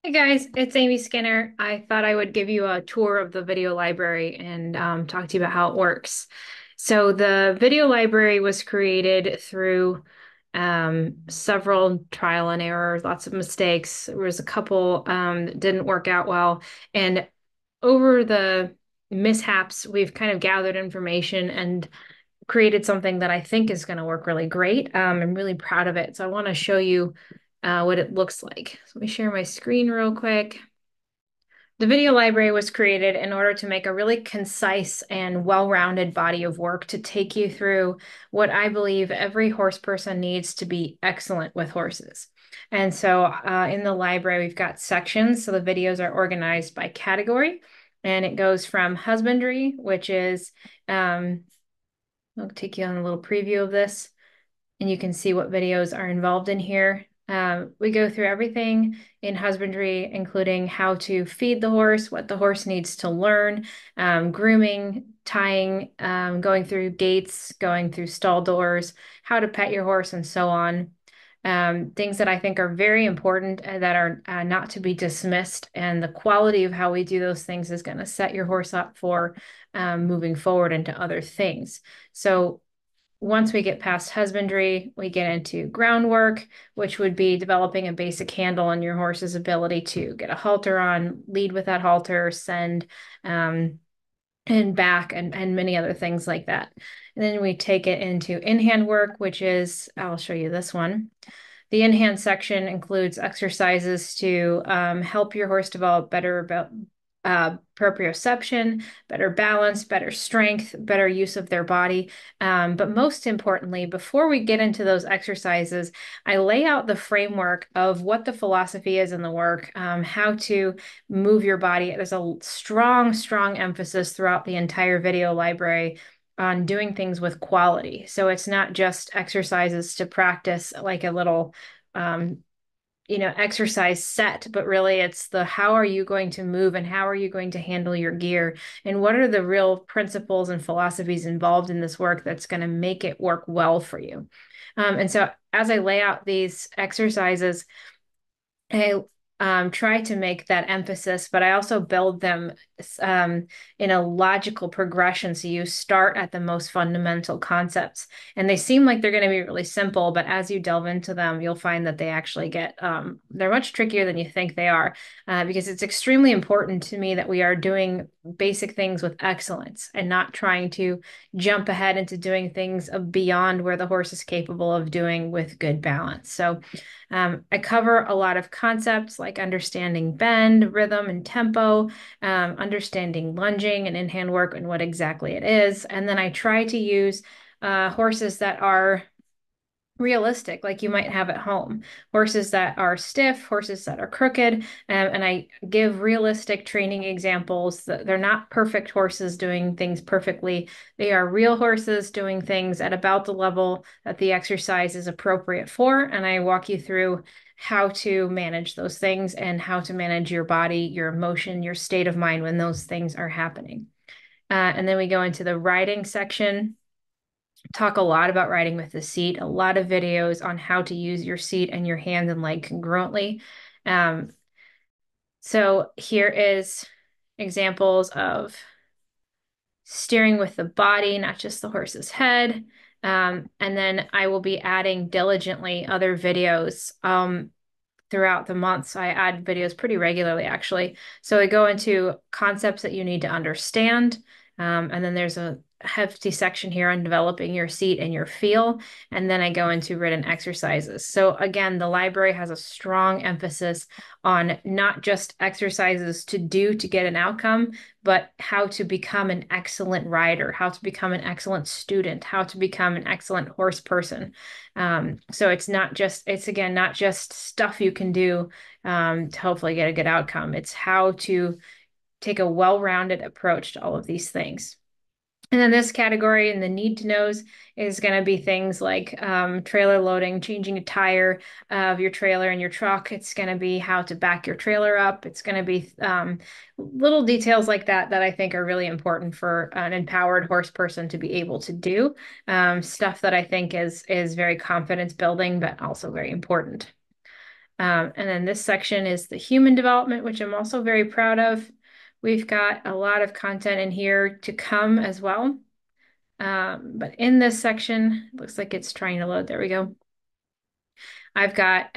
Hey guys, it's Amy Skinner. I thought I would give you a tour of the video library and talk to you about how it works. So the video library was created through several trial and error, lots of mistakes. There was a couple that didn't work out well. And over the mishaps, we've kind of gathered information and created something that I think is going to work really great. I'm really proud of it. So I want to show you what it looks like. So let me share my screen real quick. The video library was created in order to make a really concise and well-rounded body of work to take you through what I believe every horse person needs to be excellent with horses. And so in the library, we've got sections. So the videos are organized by category, and it goes from husbandry, which is, I'll take you on a little preview of this, and you can see what videos are involved in here. We go through everything in husbandry, including how to feed the horse, what the horse needs to learn, grooming, tying, going through gates, going through stall doors, how to pet your horse, and so on. Things that I think are very important and that are not to be dismissed. And the quality of how we do those things is going to set your horse up for moving forward into other things. So once we get past husbandry, we get into groundwork, which would be developing a basic handle on your horse's ability to get a halter on, lead with that halter, send, and back, and many other things like that. And then we take it into in-hand work, which is, I'll show you this one. The in-hand section includes exercises to help your horse develop better about proprioception, better balance, better strength, better use of their body. But most importantly, before we get into those exercises, I lay out the framework of what the philosophy is in the work, how to move your body. There's a strong, strong emphasis throughout the entire video library on doing things with quality. So it's not just exercises to practice like a little um, exercise set, but really it's the how are you going to move and how are you going to handle your gear and what are the real principles and philosophies involved in this work that's going to make it work well for you. And so as I lay out these exercises, I try to make that emphasis, but I also build them in a logical progression. So you start at the most fundamental concepts, and they seem like they're going to be really simple, but as you delve into them, you'll find that they actually get they're much trickier than you think they are, because it's extremely important to me that we are doing basic things with excellence and not trying to jump ahead into doing things beyond where the horse is capable of doing with good balance. So I cover a lot of concepts like understanding bend, rhythm, and tempo, understanding lunging and in-hand work and what exactly it is. And then I try to use horses that are realistic, like you might have at home. Horses that are stiff, horses that are crooked, and I give realistic training examples that they're not perfect horses doing things perfectly. They are real horses doing things at about the level that the exercise is appropriate for, and I walk you through how to manage those things and how to manage your body, your emotion, your state of mind when those things are happening. And then we go into the riding section, talk a lot about riding with the seat, a lot of videos on how to use your seat and your hands and leg congruently. Um, so here is examples of steering with the body, not just the horse's head. And then I will be adding diligently other videos throughout the months. I add videos pretty regularly, actually. So I go into concepts that you need to understand. And then there's a hefty section here on developing your seat and your feel. And then I go into written exercises. So again, the library has a strong emphasis on not just exercises to do to get an outcome, but how to become an excellent rider, how to become an excellent student, how to become an excellent horse person. So it's again, not just stuff you can do to hopefully get a good outcome. It's how to take a well-rounded approach to all of these things. And then this category and the need to knows is going to be things like trailer loading, changing a tire of your trailer and your truck. It's going to be how to back your trailer up. It's going to be little details like that that I think are really important for an empowered horse person to be able to do. Stuff that I think is very confidence building, but also very important. And then this section is the human development, which I'm also very proud of. We've got a lot of content in here to come as well. But in this section, it looks like it's trying to load. There we go. I've got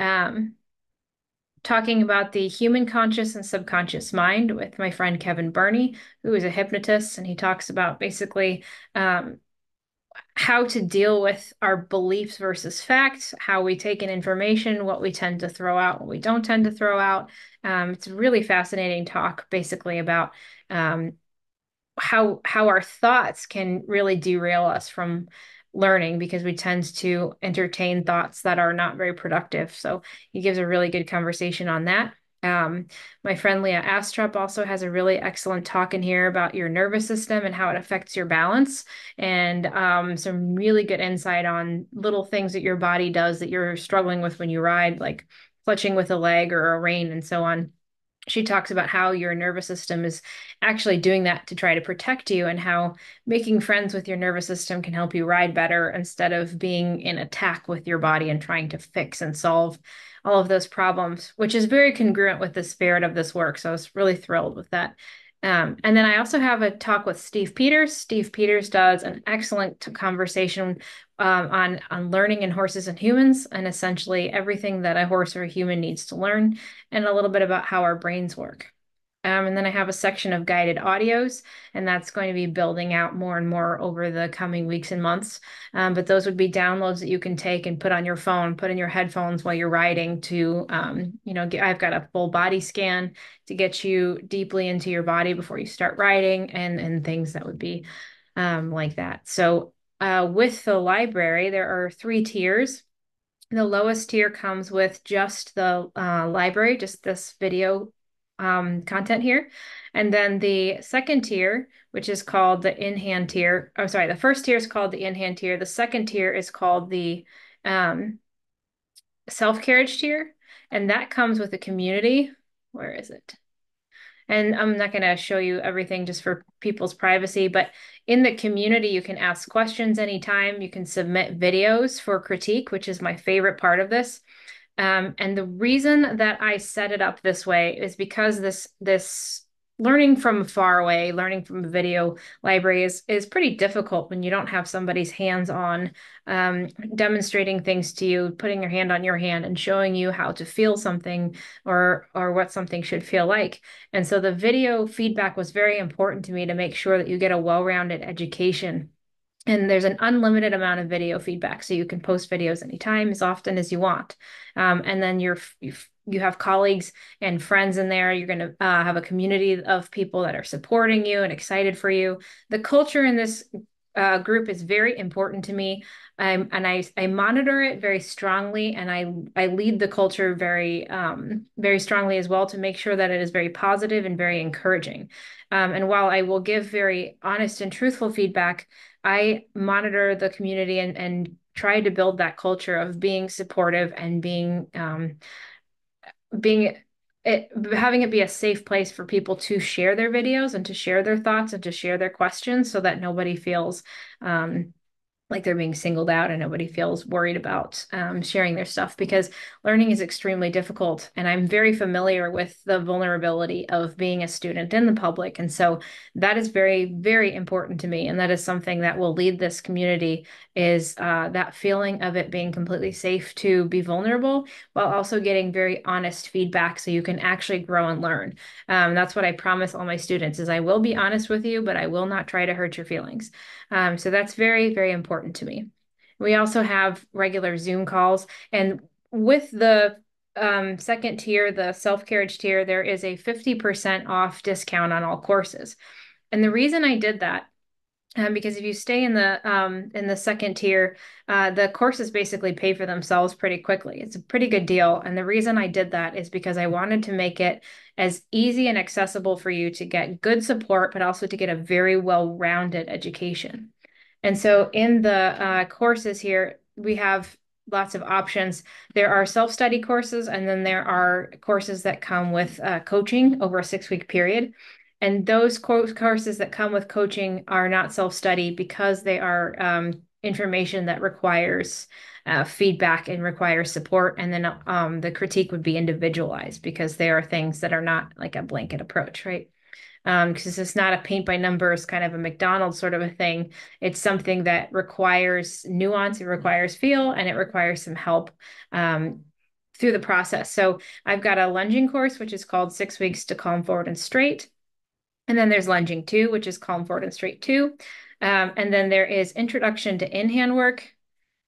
talking about the human conscious and subconscious mind with my friend Kevin Burney, who is a hypnotist, and he talks about basically how to deal with our beliefs versus facts, how we take in information, what we tend to throw out, what we don't tend to throw out. It's a really fascinating talk, basically about how our thoughts can really derail us from learning because we tend to entertain thoughts that are not very productive. So he gives a really good conversation on that. My friend Leah Astrup also has a really excellent talk in here about your nervous system and how it affects your balance, and some really good insight on little things that your body does that you're struggling with when you ride, like clutching with a leg or a rein and so on. She talks about how your nervous system is actually doing that to try to protect you, and how making friends with your nervous system can help you ride better instead of being in attack with your body and trying to fix and solve all of those problems, which is very congruent with the spirit of this work. So I was really thrilled with that. And then I also have a talk with Steve Peters. Steve Peters does an excellent conversation on learning in horses and humans, and essentially everything that a horse or a human needs to learn, and a little bit about how our brains work. And then I have a section of guided audios, and that's going to be building out more and more over the coming weeks and months. But those would be downloads that you can take and put on your phone, put in your headphones while you're riding to, I've got a full body scan to get you deeply into your body before you start riding, and things that would be like that. So with the library, there are 3 tiers. The lowest tier comes with just the library, just this video content here. And then the second tier, which is called the in-hand tier, oh, sorry, the first tier is called the in-hand tier. The second tier is called the self-carriage tier. And that comes with a community. Where is it? And I'm not going to show you everything just for people's privacy, but in the community, you can ask questions anytime. You can submit videos for critique, which is my favorite part of this. And the reason that I set it up this way is because this learning from far away, learning from a video library is pretty difficult when you don't have somebody's hands-on demonstrating things to you, putting their hand on your hand and showing you how to feel something, or what something should feel like. And so the video feedback was very important to me to make sure that you get a well-rounded education. And there's an unlimited amount of video feedback, so you can post videos anytime, as often as you want. And then you have colleagues and friends in there. You're going to have a community of people that are supporting you and excited for you. The culture in this group is very important to me. And I monitor it very strongly, and I lead the culture very strongly as well, to make sure that it is very positive and very encouraging. And while I will give very honest and truthful feedback, I monitor the community and try to build that culture of being supportive and being having it be a safe place for people to share their videos and to share their thoughts and to share their questions, so that nobody feels like they're being singled out, and nobody feels worried about sharing their stuff, because learning is extremely difficult. And I'm very familiar with the vulnerability of being a student in the public. And so that is very, very important to me. And that is something that will lead this community, is that feeling of it being completely safe to be vulnerable, while also getting very honest feedback so you can actually grow and learn. That's what I promise all my students, is I will be honest with you, but I will not try to hurt your feelings. So that's very, very important to me. We also have regular Zoom calls. And with the second tier, the self-carriage tier, there is a 50% off discount on all courses. And the reason I did that, because if you stay in the second tier, the courses basically pay for themselves pretty quickly. It's a pretty good deal. And the reason I did that is because I wanted to make it as easy and accessible for you to get good support, but also to get a very well-rounded education. And so in the courses here, we have lots of options. There are self-study courses, and then there are courses that come with coaching over a 6-week period. And those courses that come with coaching are not self-study, because they are information that requires feedback and requires support. And then the critique would be individualized because there are things that are not like a blanket approach, right? Because it's not a paint by numbers kind of a McDonald's sort of a thing. It's something that requires nuance, it requires feel, and it requires some help through the process. So I've got a lunging course, which is called 6 Weeks to Calm, Forward, and Straight. And then there's lunging 2, which is calm, forward, and straight 2. And then there is introduction to in-hand work,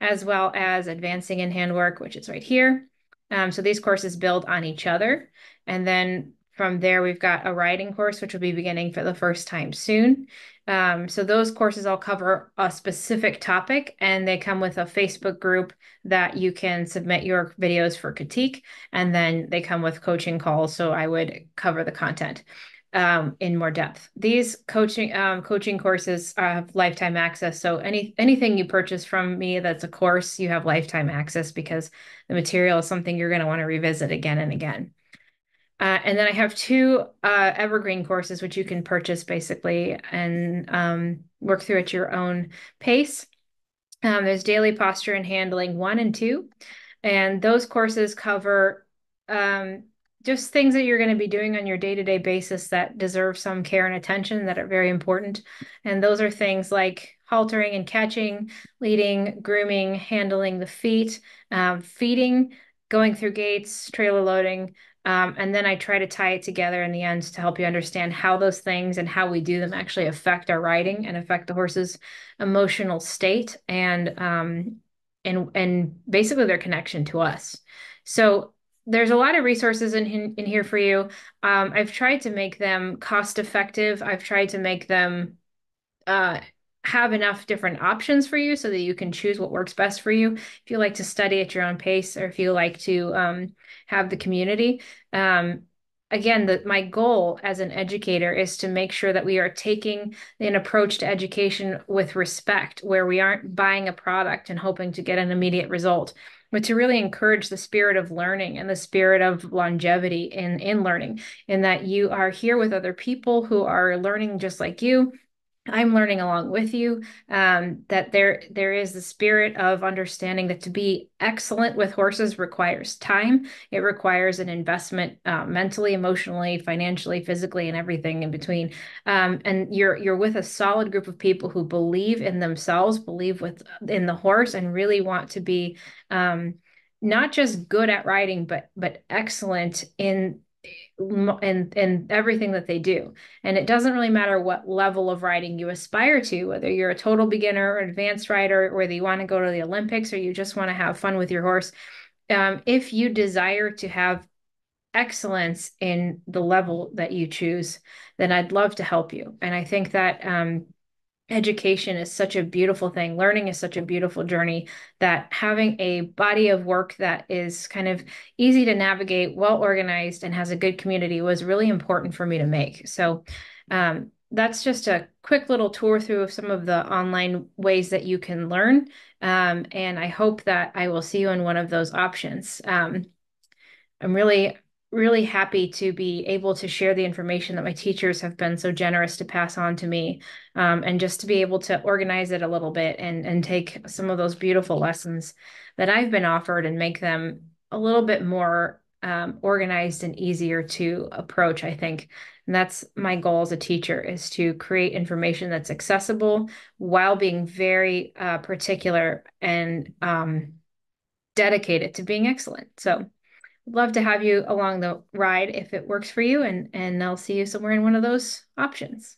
as well as advancing in-hand work, which is right here. So these courses build on each other. And then from there, we've got a riding course, which will be beginning for the first time soon. So those courses all cover a specific topic, and they come with a Facebook group that you can submit your videos for critique. And then they come with coaching calls, so I would cover the content in more depth. These coaching courses have lifetime access. So anything you purchase from me that's a course, you have lifetime access because the material is something you're going to want to revisit again and again. And then I have 2 evergreen courses, which you can purchase basically and work through at your own pace. There's Daily Posture and Handling 1 and 2. And those courses cover just things that you're going to be doing on your day-to-day basis that deserve some care and attention that are very important. And those are things like haltering and catching, leading, grooming, handling the feet, feeding, going through gaits, trailer loading. And then I try to tie it together in the end to help you understand how those things and how we do them actually affect our riding and affect the horse's emotional state and basically their connection to us. So there's a lot of resources in here for you. I've tried to make them cost effective. I've tried to make them uh, have enough different options for you so that you can choose what works best for you. If you like to study at your own pace, or if you like to have the community. Again, my goal as an educator is to make sure that we are taking an approach to education with respect, where we aren't buying a product and hoping to get an immediate result, but to really encourage the spirit of learning and the spirit of longevity in learning, in that you are here with other people who are learning just like you. I'm learning along with you, that there is the spirit of understanding that to be excellent with horses requires time. It requires an investment, mentally, emotionally, financially, physically, and everything in between. And you're with a solid group of people who believe in themselves, believe in the horse, and really want to be not just good at riding, but excellent in everything that they do. And it doesn't really matter what level of riding you aspire to, whether you're a total beginner or advanced rider, whether you want to go to the Olympics or you just want to have fun with your horse. If you desire to have excellence in the level that you choose, then I'd love to help you. And I think that education is such a beautiful thing. Learning is such a beautiful journey, that having a body of work that is kind of easy to navigate, well organized, and has a good community was really important for me to make. So that's just a quick little tour through of some of the online ways that you can learn. And I hope that I will see you in one of those options. I'm really happy to be able to share the information that my teachers have been so generous to pass on to me, and just to be able to organize it a little bit and take some of those beautiful lessons that I've been offered and make them a little bit more organized and easier to approach, I think. And that's my goal as a teacher, is to create information that's accessible while being very particular and dedicated to being excellent. So love to have you along the ride if it works for you, and I'll see you somewhere in one of those options.